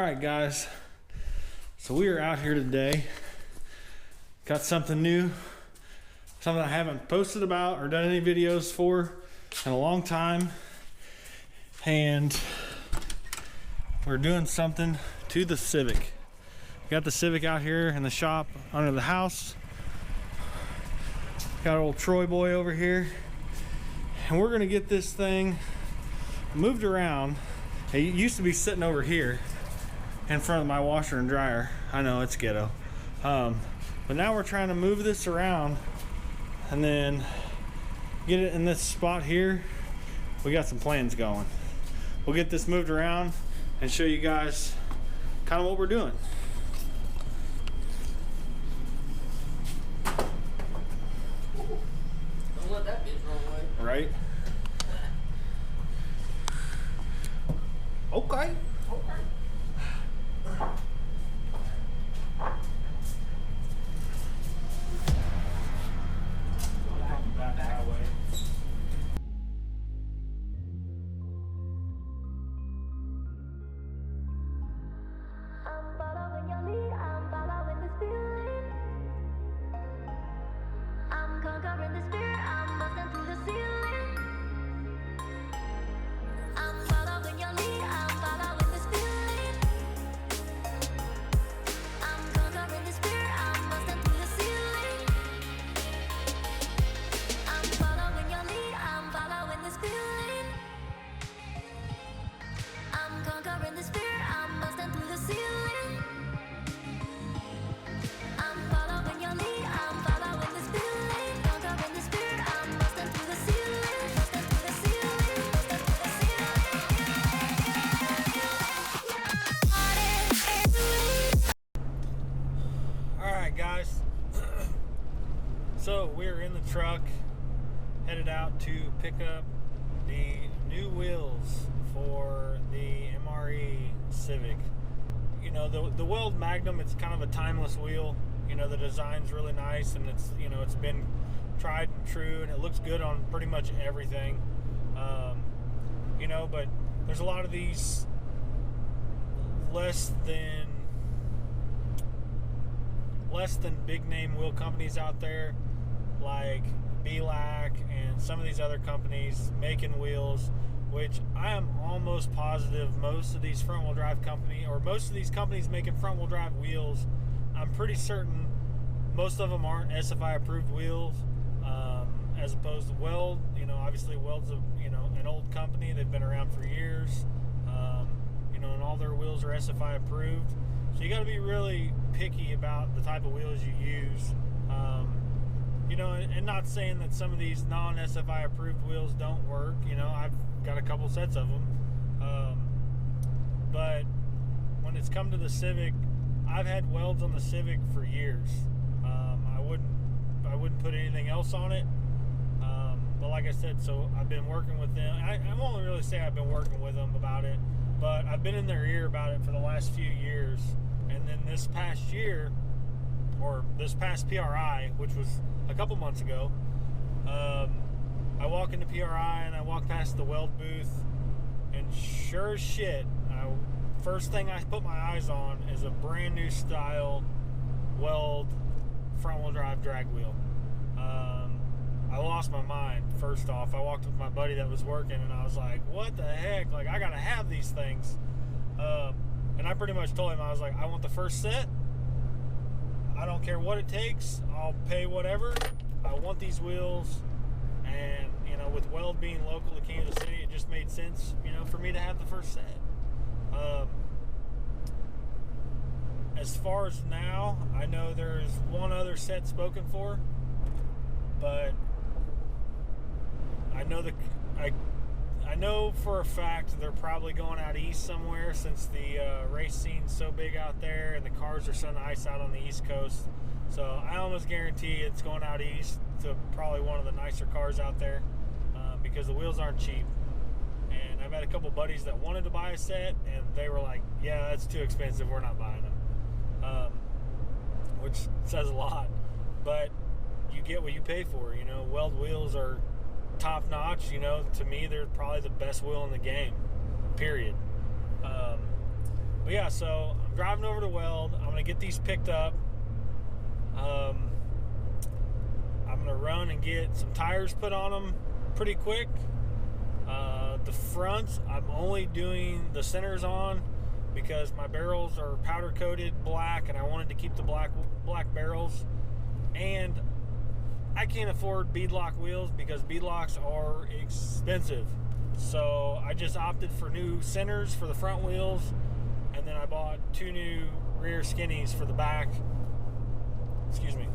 Alright guys, so we are out here today. Got something new, something I haven't posted about or done any videos for in a long time, and we're doing something to the Civic. Got the Civic out here in the shop under the house. Got old Troy boy over here, and we're gonna get this thing moved around. It used to be sitting over here in front of my washer and dryer. I know it's ghetto, but now we're trying to move this around and then get it in this spot here. We got some plans going. We'll get this moved around and show you guys kind of what we're doing. Don't let that bitch roll away. Right? Okay. Okay. Back that way. I'm following your lead, I'm following this feeling. I'm conquering the spirit, I'm busting through the ceiling. I'm following your lead, I'm following this feeling. I'm conquering the spirit, I'm busting through the ceiling. I'm following your lead, I'm following this feeling. I'm conquering the spirit, I'm busting through the ceiling. I'm following your lead, I'm following this feeling. Conquering the spirit, I'm busting through the ceiling. Busting through the ceiling, busting through the ceiling. Alright guys, so we're in the truck headed out to pick up the new wheels for the MRE Civic. You know, the Weld Magnum, it's kind of a timeless wheel. You know, the design's really nice, and it's, you know, it's been tried and true, and it looks good on pretty much everything. You know, but there's a lot of these less than big name wheel companies out there, like BLAC and some of these other companies making wheels, which I am almost positive most of these front wheel drive most of these companies making front wheel drive wheels, I'm pretty certain most of them aren't SFI approved wheels, as opposed to Weld. You know, obviously Weld's an old company. They've been around for years, you know, and all their wheels are SFI approved. So you got to be really picky about the type of wheels you use. You know, and not saying that some of these non-SFI approved wheels don't work. You know, I've got a couple sets of them. But when it's come to the Civic, I've had welds on the Civic for years. I wouldn't put anything else on it. But like I said, so I've been working with them. I won't really say I've been working with them about it, but I've been in their ear about it for the last few years. And then this past year, or this past PRI, which was a couple months ago, I walk into PRI and I walk past the Weld booth, and sure as shit, first thing I put my eyes on is a brand new style Weld front wheel drive drag wheel. I lost my mind. First off, I walked with my buddy that was working, and I was like, what the heck, like, I gotta have these things. And I pretty much told him, I was like, I want the first set. I don't care what it takes, I'll pay whatever. I want these wheels. And, you know, with Weld being local to Kansas City, it just made sense, you know, for me to have the first set. As far as now, I know there's one other set spoken for, but I know for a fact they're probably going out east somewhere, since the race scene's so big out there and the cars are so nice out on the East Coast. So I almost guarantee it's going out east to probably one of the nicer cars out there, because the wheels aren't cheap. And I've had a couple buddies that wanted to buy a set, and they were like, yeah, that's too expensive, we're not buying them. Which says a lot, but you get what you pay for. You know, Weld wheels are top notch. You know, to me, they're probably the best wheel in the game, period. But yeah, so I'm driving over to Weld. I'm gonna get these picked up. I'm gonna run and get some tires put on them pretty quick. The fronts, I'm only doing the centers on because my barrels are powder coated black, and I wanted to keep the black barrels. And I can't afford beadlock wheels because beadlocks are expensive. So I just opted for new centers for the front wheels, and then I bought 2 new rear skinnies for the back. Excuse me.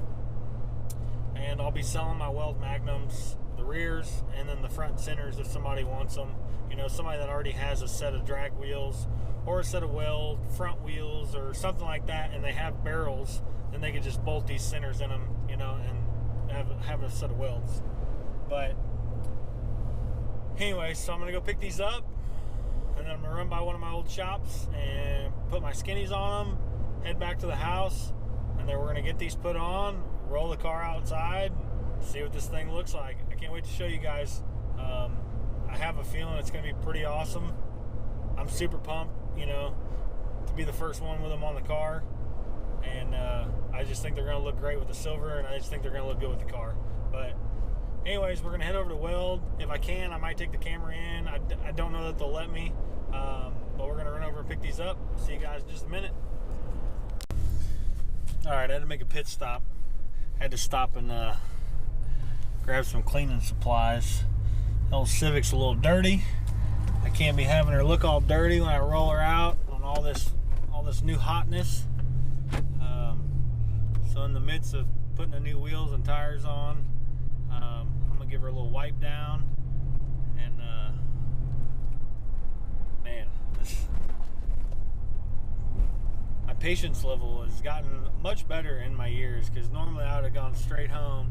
And I'll be selling my Weld Magnums, the rears, and then the front centers if somebody wants them. You know, somebody that already has a set of drag wheels or a set of Weld front wheels or something like that, and they have barrels, then they could just bolt these centers in them, you know, and have a set of welds. But anyway, so I'm gonna go pick these up, and then I'm gonna run by one of my old shops and put my skinnies on them, head back to the house, and then we're gonna get these put on, roll the car outside, see what this thing looks like. I can't wait to show you guys. I have a feeling it's gonna be pretty awesome. I'm super pumped, you know, to be the first one with them on the car, and I just think they're gonna look great with the silver, and I just think they're gonna look good with the car. But anyways, we're gonna head over to Weld. If I can, I might take the camera in. I don't know that they'll let me, but we're gonna run over and pick these up. See you guys in just a minute. All right, I had to make a pit stop. I had to stop and grab some cleaning supplies. The old Civic's a little dirty. I can't be having her look all dirty when I roll her out on all this new hotness. So in the midst of putting the new wheels and tires on, I'm gonna give her a little wipe down, and man, my patience level has gotten much better in my years, because normally I would have gone straight home.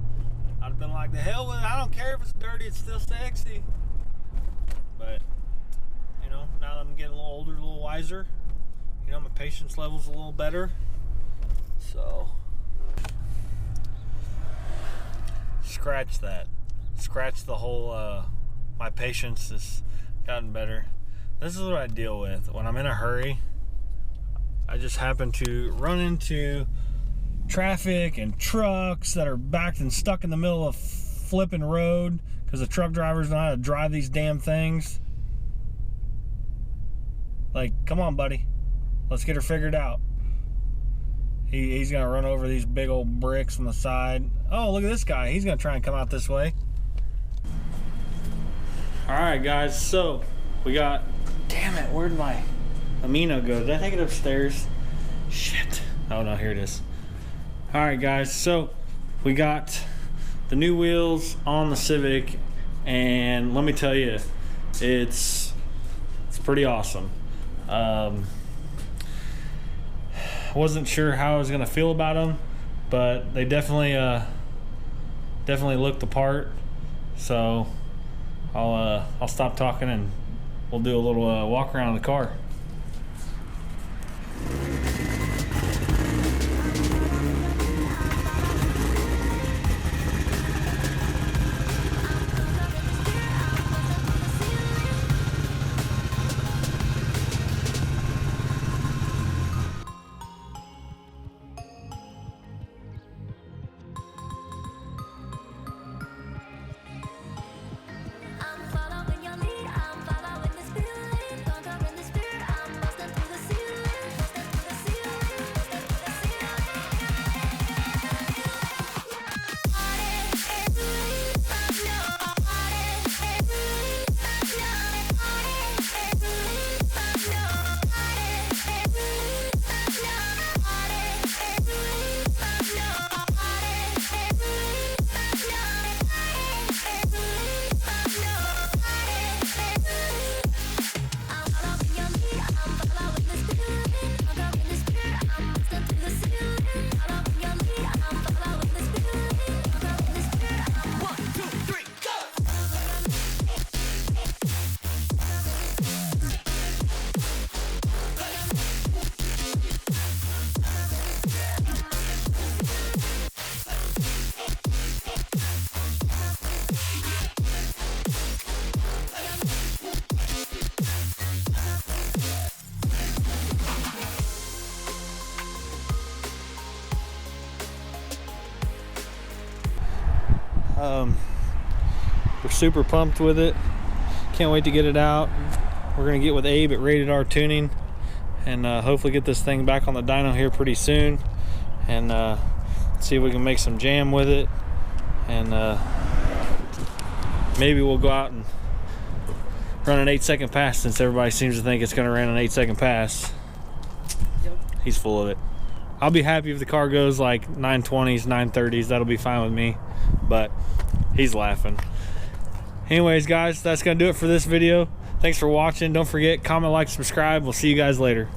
I'd have been like, the hell with it, I don't care if it's dirty, it's still sexy. But you know, now that I'm getting a little older, a little wiser, you know, my patience level's a little better. So scratch that. Scratch the whole my patience has gotten better. This is what I deal with when I'm in a hurry. I just happen to run into traffic and trucks that are backed and stuck in the middle of flipping road because the truck drivers know how to drive these damn things. Like, come on, buddy. Let's get her figured out. He's going to run over these big old bricks on the side. Oh, look at this guy. He's going to try and come out this way. All right, guys. So, we got... Damn it, where'd my amino go? Did I take it upstairs? Shit. Oh, no, here it is. All right, guys. So, we got the new wheels on the Civic. And let me tell you, it's pretty awesome. Wasn't sure how I was gonna feel about them, but they definitely look the part. So I'll stop talking and we'll do a little walk around the car. I'm following your lead, I'm following this feeling. Conquering the spirit, We're super pumped with it. Can't wait to get it out. We're gonna get with Abe at Rated R Tuning and hopefully get this thing back on the dyno here pretty soon, and see if we can make some jam with it, and maybe we'll go out and run an 8-second pass, since everybody seems to think it's gonna run an 8-second pass. Yep. He's full of it. I'll be happy if the car goes like 920s, 930s. That'll be fine with me, but he's laughing. Anyways, guys, that's gonna do it for this video. Thanks for watching. Don't forget, comment, like, subscribe. We'll see you guys later.